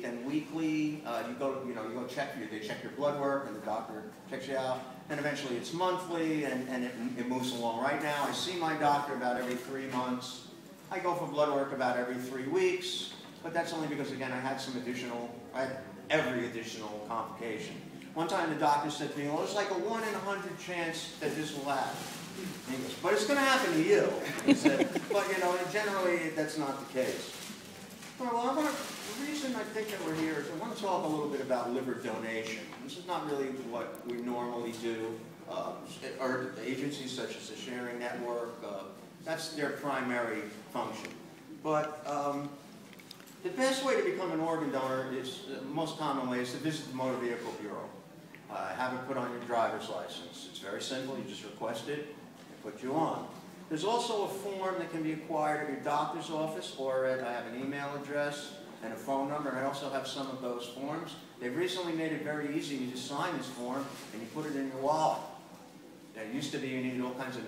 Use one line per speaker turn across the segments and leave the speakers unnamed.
then weekly. You go check they check your blood work, and the doctor checks you out. And eventually it's monthly, and it moves along. Right now, I see my doctor about every 3 months. I go for blood work about every 3 weeks, but that's only because, again, I had every additional complication. One time the doctor said to me, well, there's like a 1 in 100 chance that this will happen. He goes, but it's going to happen to you. He said, but generally that's not the case. All right, well, the reason I think that we're here is I want to talk a little bit about liver donation. This is not really what we normally do. Or agencies such as the Sharing Network, that's their primary function. But the best way to become an organ donor is, the most common way, is to visit the Motor Vehicle Bureau. Have it put on your driver's license. It's very simple. You just request it, they put you on. There's also a form that can be acquired at your doctor's office, or I have an email address and a phone number, and I also have some of those forms. They've recently made it very easy. You just sign this form, and you put it in your wallet. It used to be you needed all kinds of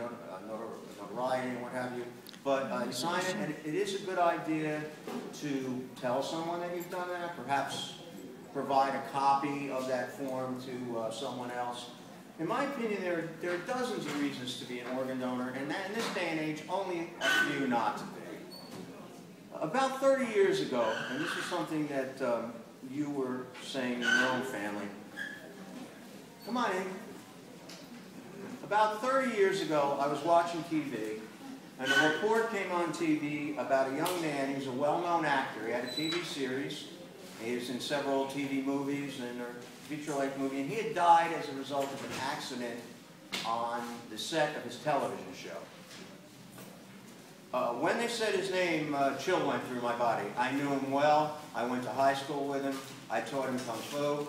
notoriety and what have you. But you sign it, and it is a good idea to tell someone that you've done that, perhaps provide a copy of that form to someone else. In my opinion, there are dozens of reasons to be an organ donor, and in this day and age, only a few not to be. About 30 years ago, and this is something that you were saying in your own family. Come on in. About 30 years ago, I was watching TV, and a report came on TV about a young man. He was a well-known actor. He had a TV series. He was in several TV movies and a feature-length movie, and he had died as a result of an accident on the set of his television show. When they said his name, a chill went through my body. I knew him well. I went to high school with him. I taught him Kung Fu.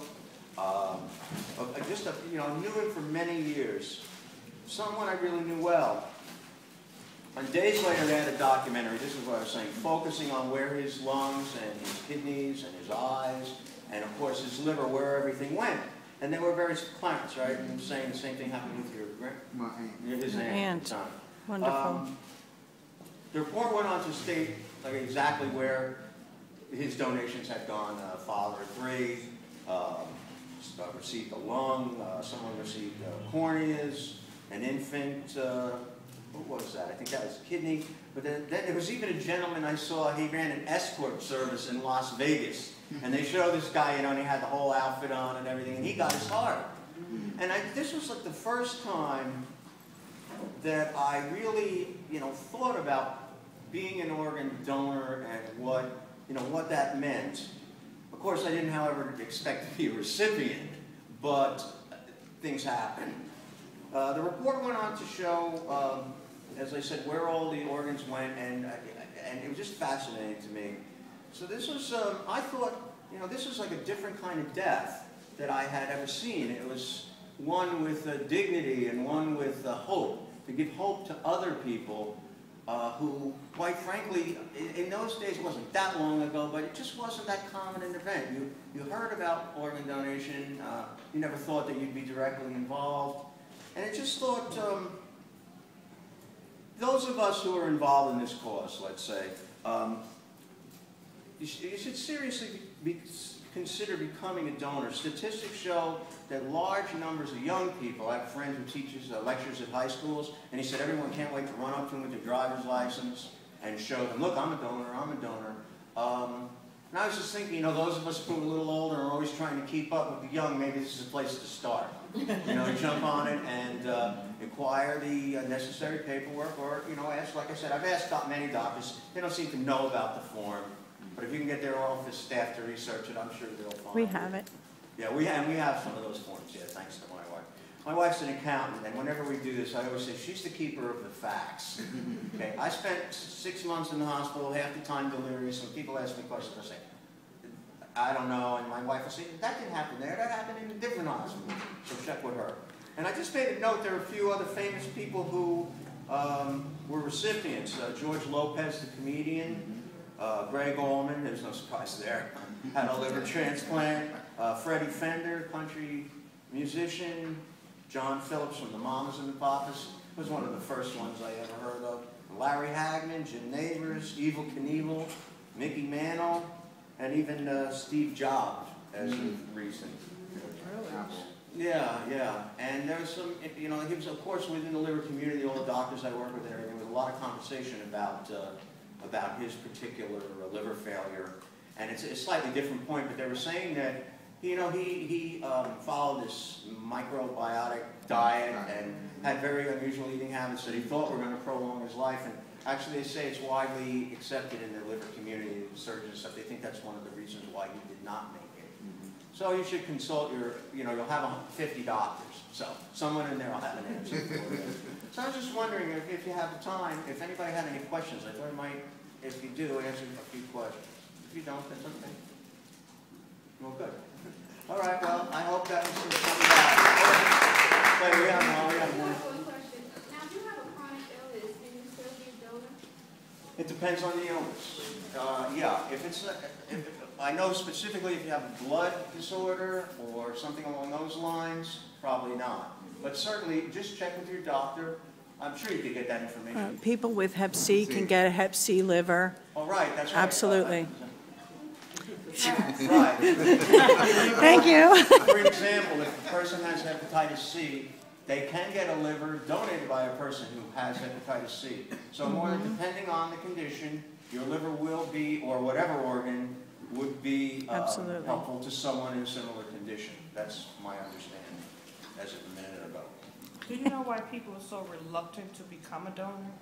Knew him for many years. Someone I really knew well. And days later, they had a documentary, this is what I was saying, focusing on where his lungs and his kidneys and his eyes, and of course his liver, where everything went. And they were very Clarence, right? And saying the same thing happened with your
my aunt.
His aunt.
Wonderful.
The report went on to state exactly where his donations had gone. Father 3 received a lung, someone received corneas, an infant, what was that? I think that was a kidney. But then there was even a gentleman I saw, he ran an escort service in Las Vegas. And they showed this guy, and he had the whole outfit on and everything, and he got his heart. And this was like the first time that I really, thought about being an organ donor and what that meant. Of course, I didn't, however, expect to be a recipient, but things happened. The report went on to show, as I said, where all the organs went, and it was just fascinating to me. So this was, I thought, this was like a different kind of death that I had ever seen. It was one with dignity and one with hope, to give hope to other people who, quite frankly, in those days, it wasn't that long ago, but it just wasn't that common an event. You heard about organ donation, you never thought that you'd be directly involved, and I just thought, those of us who are involved in this cause, let's say, you should seriously consider becoming a donor. Statistics show that large numbers of young people, I have a friend who teaches lectures at high schools, and he said everyone can't wait to run up to him with their driver's license and show them, look, I'm a donor, I'm a donor. And I was just thinking, those of us who are a little older are always trying to keep up with the young, maybe this is a place to start. Jump on it and acquire the necessary paperwork, or, ask, like I said, I've asked many doctors, they don't seem to know about the form, but if you can get their office staff to research it, I'm sure they'll find it.
We have it.
Yeah, we have some of those forms, yeah, thanks to my wife. My wife's an accountant, and whenever we do this, I always say, she's the keeper of the facts. Okay, I spent 6 months in the hospital, half the time delirious, and people ask me questions, I say, I don't know, and my wife will say, that didn't happen there, that happened in a different hospital, so check with her. And I just made a note, there are a few other famous people who were recipients. George Lopez, the comedian, Greg Allman, there's no surprise there, had a liver transplant. Freddie Fender, country musician. John Phillips from the Mamas and the Papas was one of the first ones I ever heard of. Larry Hagman, Jim Neighbors, Evel Knievel, Mickey Mantle, and even Steve Jobs as of recent. Yeah. And there's some, he was, of course, within the liver community, all the doctors I work with and everything, there was a lot of conversation about his particular liver failure. And it's a slightly different point, but they were saying that, he followed this microbiotic diet and had very unusual eating habits that he thought were going to prolong his life. And actually, they say it's widely accepted in the liver community, surgeons and stuff. They think that's one of the reasons why he did not make it. So you should consult you'll have 50 doctors. So someone in there will have an answer for you. So I was just wondering if you have the time, if anybody had any questions. I thought I might, if you do, answer a few questions. If you don't, that's okay. Well, good. All right, well, I hope that was some value. Wait, we have one.
One question. Now, if you have a chronic illness, can you still be a donor?
It depends on the illness. Yeah, if I know specifically if you have a blood disorder or something along those lines, probably not. But certainly, just check with your doctor. I'm sure you could get that information.
People with Hep C can get a Hep C liver.
Oh, right, that's right.
Absolutely.
Right.
Thank you.
For example, if a person has hepatitis C, they can get a liver donated by a person who has hepatitis C. So more than depending on the condition, your liver will be, or whatever organ, would be helpful to someone in a similar condition. That's my understanding as of a minute ago.
Do you know why people are so reluctant to become a donor?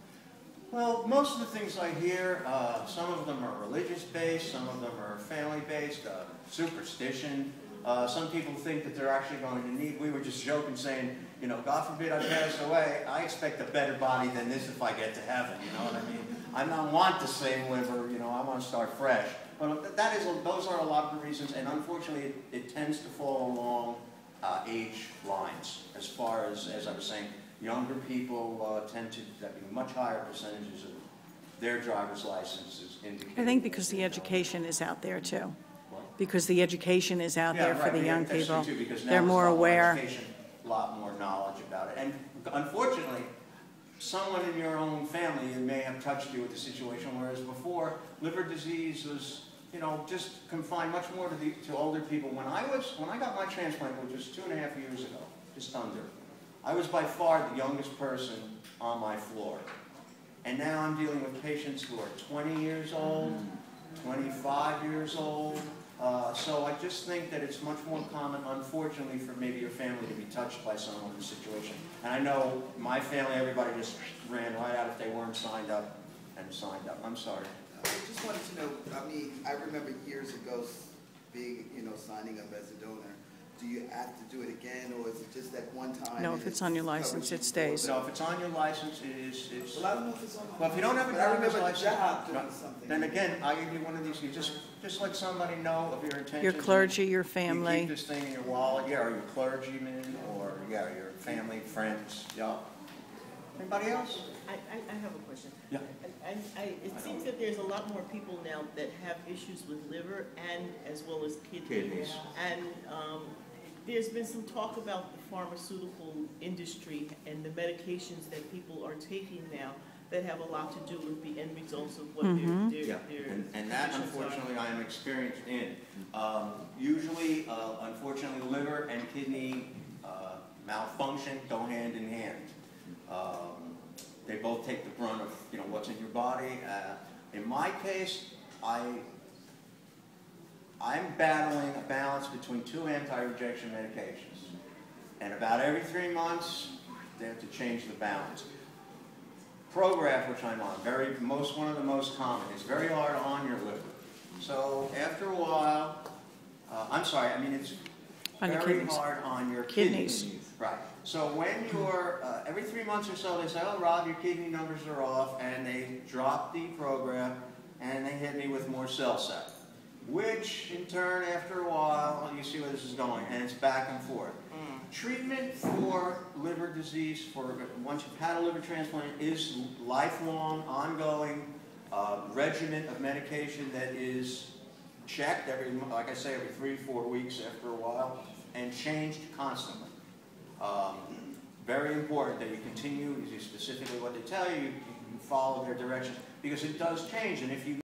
Well, most of the things I hear, some of them are religious-based, some of them are family-based, superstition. Some people think that they're actually going to need, we were just joking saying, God forbid I pass away, I expect a better body than this if I get to heaven, you know what I mean? I don't want the same liver, I want to start fresh. But those are a lot of the reasons, and unfortunately it tends to fall along age lines. As far as I was saying, younger people tend to be much higher percentages of their driver's licenses indicated.
I think because the education is out there too. Because the education is out there for the young people.
True too,
they're more aware.
A lot more knowledge about it. And unfortunately, someone in your own family may have touched you with the situation, whereas before, liver disease was just confined much more to older people. When I got my transplant, which was 2.5 years ago, just under, I was by far the youngest person on my floor. And now I'm dealing with patients who are 20 years old, 25 years old. So I just think that it's much more common, unfortunately, for maybe your family to be touched by someone in this situation. And I know my family, everybody just ran right out if they weren't signed up and signed up. I'm sorry.
I just wanted to know, I remember years ago being, signing up as a donor. Do you have to do it again, or is it just that one time?
No, if it's on your license, it stays.
No, if it's on your license, it's...
Well, I don't know if it's on my
Well, if you don't have a driver's license,
job doing something.
then again, I give you one of these. You just let somebody know of your intentions.
Your clergy, your family.
You keep this thing in your wallet, or your clergyman, or your family, friends. Yeah. Anybody else?
I have a question.
Yeah.
It seems that there's a lot more people now that have issues with liver and as well as kidneys. And there's been some talk about the pharmaceutical industry and the medications that people are taking now that have a lot to do with the end results of what their
and that, unfortunately, I am experienced in. Usually, unfortunately, liver and kidney malfunction go hand in hand. They both take the brunt of what's in your body. In my case, I'm battling a balance between 2 anti-rejection medications, and about every 3 months they have to change the balance. Prograf, which I'm on, one of the most common, is very hard on your liver. So after a while, it's very hard on your kidneys. Right. So when you're, every 3 months or so, they say, oh, Rob, your kidney numbers are off, and they drop the program, and they hit me with more Cellsat, which, in turn, after a while, you see where this is going, and it's back and forth. Treatment for liver disease, once you've had a liver transplant, is lifelong, ongoing regimen of medication that is checked like I say, every 3 to 4 weeks after a while, and changed constantly. Very important that you continue, specifically what they tell you, you follow their directions, because it does change, and if you